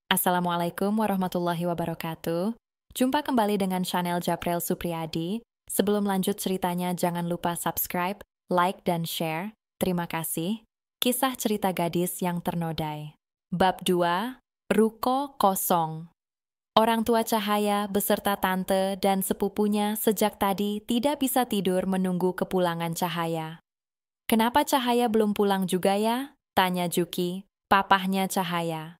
Assalamualaikum warahmatullahi wabarakatuh. Jumpa kembali dengan channel Japrel Supriyadi. Sebelum lanjut ceritanya, jangan lupa subscribe, like, dan share. Terima kasih. Kisah cerita gadis yang ternodai. Bab 2, Ruko Kosong. Orang tua Cahaya beserta tante dan sepupunya sejak tadi tidak bisa tidur menunggu kepulangan Cahaya. "Kenapa Cahaya belum pulang juga ya?" tanya Juki, papahnya Cahaya.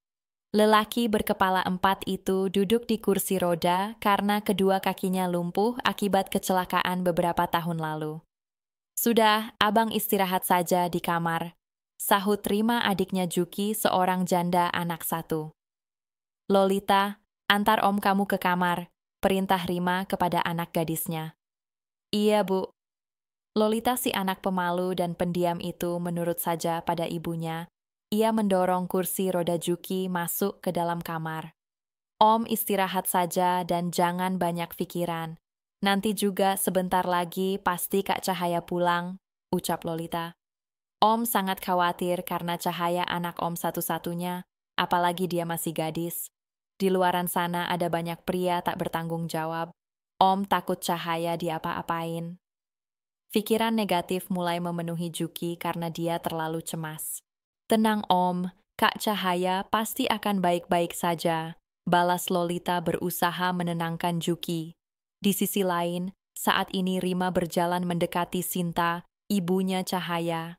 Lelaki berkepala 4 itu duduk di kursi roda karena kedua kakinya lumpuh akibat kecelakaan beberapa tahun lalu. "Sudah, abang istirahat saja di kamar," sahut Rima adiknya Juki, seorang janda anak satu. "Lolita, antar om kamu ke kamar," perintah Rima kepada anak gadisnya. "Iya, Bu." Lolita, si anak pemalu dan pendiam itu, menurut saja pada ibunya. Ia mendorong kursi roda Juki masuk ke dalam kamar. "Om istirahat saja dan jangan banyak pikiran. Nanti juga sebentar lagi pasti Kak Cahaya pulang," ucap Lolita. "Om sangat khawatir karena Cahaya anak om satu-satunya, apalagi dia masih gadis. Di luaran sana ada banyak pria tak bertanggung jawab. Om takut Cahaya diapa-apain." Pikiran negatif mulai memenuhi Juki karena dia terlalu cemas. "Tenang Om, Kak Cahaya pasti akan baik-baik saja," balas Lolita berusaha menenangkan Juki. Di sisi lain, saat ini Rima berjalan mendekati Sinta, ibunya Cahaya.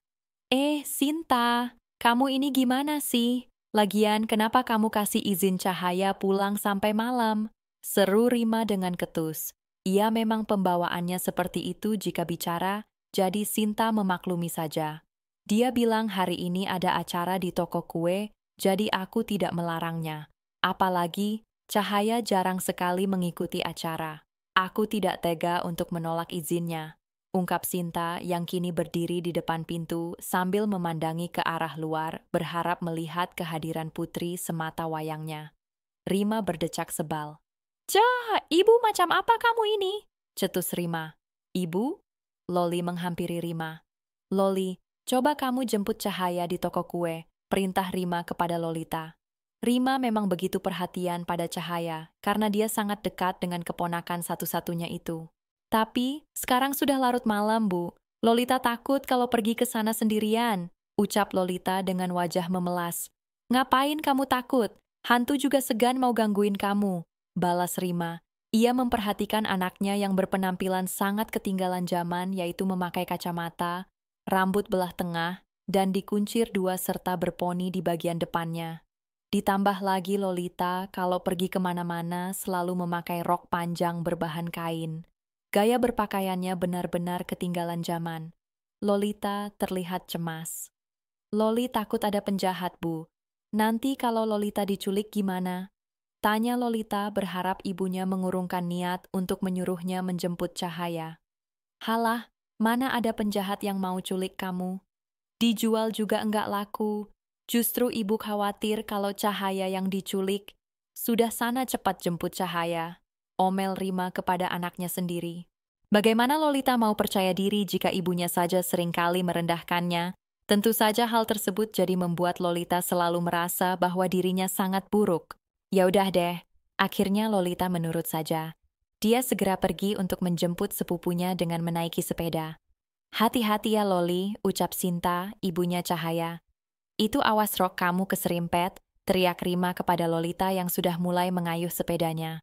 Sinta, kamu ini gimana sih? Lagian kenapa kamu kasih izin Cahaya pulang sampai malam?" seru Rima dengan ketus. Ia memang pembawaannya seperti itu jika bicara, jadi Sinta memaklumi saja. "Dia bilang hari ini ada acara di toko kue, jadi aku tidak melarangnya. Apalagi, Cahaya jarang sekali mengikuti acara. Aku tidak tega untuk menolak izinnya," ungkap Sinta yang kini berdiri di depan pintu sambil memandangi ke arah luar, berharap melihat kehadiran putri semata wayangnya. Rima berdecak sebal. "Cah, ibu macam apa kamu ini?" cetus Rima. "Ibu?" Loli menghampiri Rima. "Loli, coba kamu jemput Cahaya di toko kue," perintah Rima kepada Lolita. Rima memang begitu perhatian pada Cahaya karena dia sangat dekat dengan keponakan satu-satunya itu. "Tapi, sekarang sudah larut malam, Bu. Lolita takut kalau pergi ke sana sendirian," ucap Lolita dengan wajah memelas. "Ngapain kamu takut? Hantu juga segan mau gangguin kamu," balas Rima. Ia memperhatikan anaknya yang berpenampilan sangat ketinggalan zaman, yaitu memakai kacamata, rambut belah tengah, dan dikuncir 2 serta berponi di bagian depannya. Ditambah lagi Lolita kalau pergi kemana-mana selalu memakai rok panjang berbahan kain. Gaya berpakaiannya benar-benar ketinggalan zaman. Lolita terlihat cemas. "Loli takut ada penjahat, Bu. Nanti kalau Lolita diculik gimana?" tanya Lolita berharap ibunya mengurungkan niat untuk menyuruhnya menjemput Cahaya. "Halah, mana ada penjahat yang mau culik kamu? Dijual juga enggak laku. Justru ibu khawatir kalau Cahaya yang diculik. Sudah sana cepat jemput Cahaya," omel Rima kepada anaknya sendiri. Bagaimana Lolita mau percaya diri jika ibunya saja seringkali merendahkannya? Tentu saja hal tersebut jadi membuat Lolita selalu merasa bahwa dirinya sangat buruk. Ya udah deh, akhirnya Lolita menurut saja. Dia segera pergi untuk menjemput sepupunya dengan menaiki sepeda. "Hati-hati ya Loli," ucap Sinta, ibunya Cahaya. "Itu awas rok kamu keserimpet," teriak Rima kepada Lolita yang sudah mulai mengayuh sepedanya.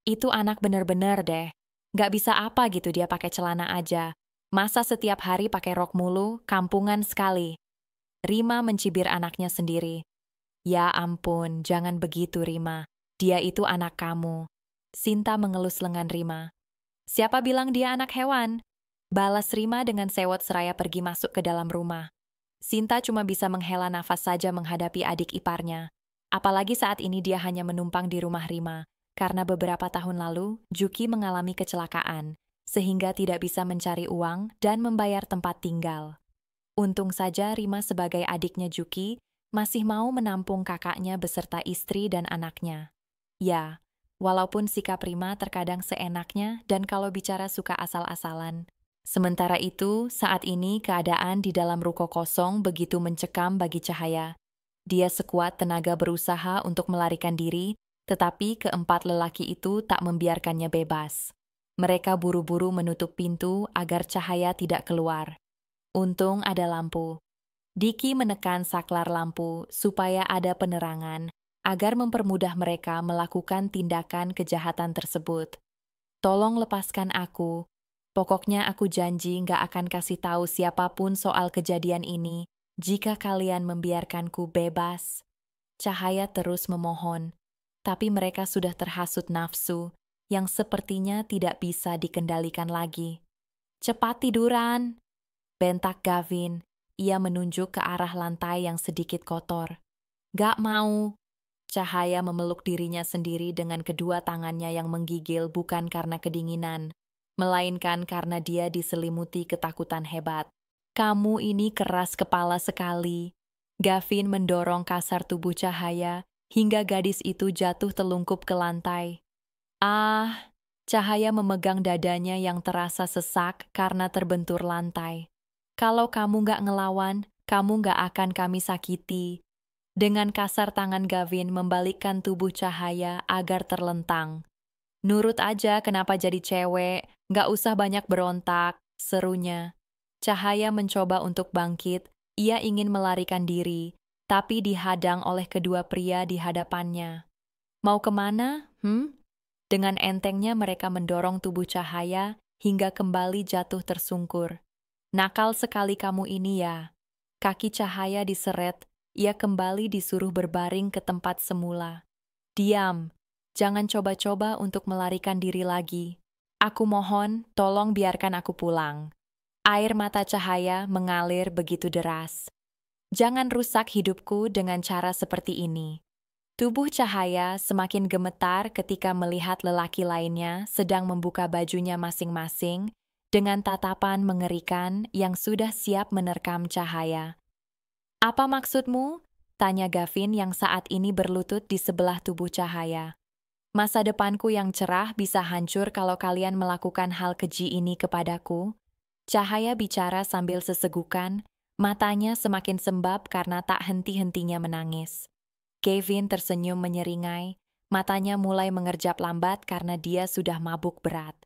"Itu anak bener-bener deh. Gak bisa apa gitu dia pakai celana aja. Masa setiap hari pakai rok mulu, kampungan sekali." Rima mencibir anaknya sendiri. "Ya ampun, jangan begitu Rima. Dia itu anak kamu." Sinta mengelus lengan Rima. "Siapa bilang dia anak hewan?" balas Rima dengan sewot seraya pergi masuk ke dalam rumah. Sinta cuma bisa menghela nafas saja menghadapi adik iparnya. Apalagi saat ini dia hanya menumpang di rumah Rima, karena beberapa tahun lalu Juki mengalami kecelakaan, sehingga tidak bisa mencari uang dan membayar tempat tinggal. Untung saja Rima sebagai adiknya Juki masih mau menampung kakaknya beserta istri dan anaknya. Ya, walaupun sikap Rima terkadang seenaknya dan kalau bicara suka asal-asalan. Sementara itu, saat ini keadaan di dalam ruko kosong begitu mencekam bagi Cahaya. Dia sekuat tenaga berusaha untuk melarikan diri, tetapi keempat lelaki itu tak membiarkannya bebas. Mereka buru-buru menutup pintu agar cahaya tidak keluar. Untung ada lampu. Diki menekan saklar lampu supaya ada penerangan agar mempermudah mereka melakukan tindakan kejahatan tersebut. Tolong lepaskan aku. Pokoknya aku janji nggak akan kasih tahu siapapun soal kejadian ini jika kalian membiarkanku bebas. Cahaya terus memohon, tapi mereka sudah terhasut nafsu yang sepertinya tidak bisa dikendalikan lagi. Cepat tiduran, bentak Gavin. Ia menunjuk ke arah lantai yang sedikit kotor. Gak mau. Cahaya memeluk dirinya sendiri dengan kedua tangannya yang menggigil bukan karena kedinginan, melainkan karena dia diselimuti ketakutan hebat. Kamu ini keras kepala sekali. Gavin mendorong kasar tubuh Cahaya hingga gadis itu jatuh telungkup ke lantai. Ah, Cahaya memegang dadanya yang terasa sesak karena terbentur lantai. Kalau kamu gak ngelawan, kamu gak akan kami sakiti. Dengan kasar tangan Gavin membalikkan tubuh Cahaya agar terlentang. Nurut aja kenapa jadi cewek, gak usah banyak berontak, serunya. Cahaya mencoba untuk bangkit, ia ingin melarikan diri, tapi dihadang oleh kedua pria di hadapannya. Mau kemana? Dengan entengnya mereka mendorong tubuh Cahaya hingga kembali jatuh tersungkur. Nakal sekali kamu ini ya. Kaki Cahaya diseret, ia kembali disuruh berbaring ke tempat semula. Diam, jangan coba-coba untuk melarikan diri lagi. Aku mohon, tolong biarkan aku pulang. Air mata Cahaya mengalir begitu deras. Jangan rusak hidupku dengan cara seperti ini. Tubuh Cahaya semakin gemetar ketika melihat lelaki lainnya sedang membuka bajunya masing-masing dengan tatapan mengerikan yang sudah siap menerkam Cahaya. Apa maksudmu? Tanya Gavin yang saat ini berlutut di sebelah tubuh Cahaya. Masa depanku yang cerah bisa hancur kalau kalian melakukan hal keji ini kepadaku. Cahaya bicara sambil sesegukan, matanya semakin sembab karena tak henti-hentinya menangis. Gavin tersenyum menyeringai, matanya mulai mengerjap lambat karena dia sudah mabuk berat.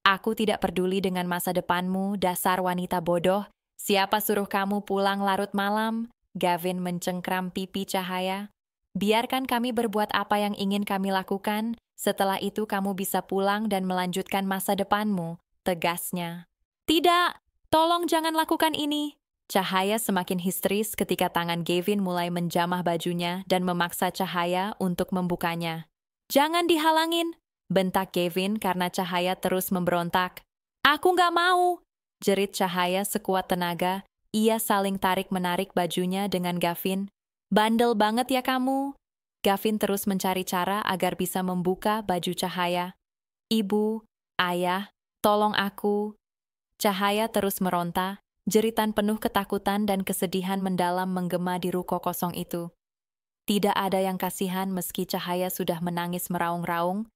Aku tidak peduli dengan masa depanmu, dasar wanita bodoh. Siapa suruh kamu pulang larut malam? Gavin mencengkram pipi Cahaya. Biarkan kami berbuat apa yang ingin kami lakukan. Setelah itu kamu bisa pulang dan melanjutkan masa depanmu, tegasnya. Tidak, tolong jangan lakukan ini. Cahaya semakin histeris ketika tangan Gavin mulai menjamah bajunya dan memaksa Cahaya untuk membukanya. Jangan dihalangin, bentak Gavin karena Cahaya terus memberontak. Aku nggak mau, jerit Cahaya sekuat tenaga. Ia saling tarik-menarik bajunya dengan Gavin. Bandel banget ya kamu. Gavin terus mencari cara agar bisa membuka baju Cahaya. Ibu, ayah, tolong aku. Cahaya terus meronta. Jeritan penuh ketakutan dan kesedihan mendalam menggema di ruko kosong itu. Tidak ada yang kasihan meski Cahaya sudah menangis meraung-raung,